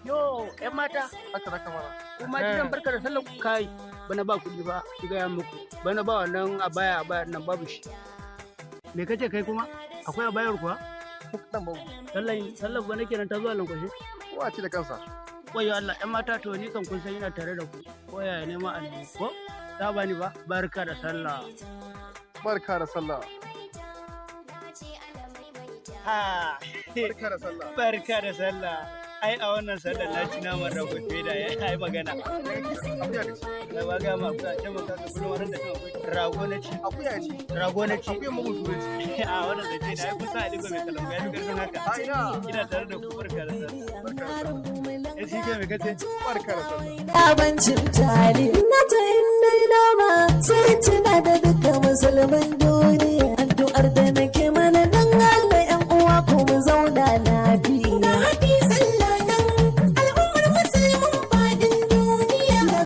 Yo, ƴan mata, haka da kamar. kuma jiran barka da sallah kai. Bana ba kuɗi ba, ki gaya muku. Bana ba wannan abaya nan babu shi. Me kace kai kuma? Akwai abayar kuwa? Dan babu. Sallah ba nake nan ta zuwa lankwashe. Kowa ce da kansa. Wayo Allah, ƴan mata to ni kan kun san ina tare da ku. Ko yaya ne ma annabi ko? Ta bani ba, barka da sallah. Barka da sallah. Ha, Barka da sallah. barka da sallah. Ai a wannan sallar na ci naman rago fiye da ya yi magana. Akuya ce. Na ba ga ma kuka ce maka ka kuma wannan da kan rago na ci. Akuya ce. Rago na ci. Akuya mugu zuwa ce. A wannan da ce na yi kusa a digo mai kalamga ya fi karfin haka. A ina. Ina tare da ku barka da sallah. Barka da sallah. Ya shi ke mai kace? Barka da sallah. Abincin tali na ta inda noma sai tuna da duka musulman duniya addu'ar da nake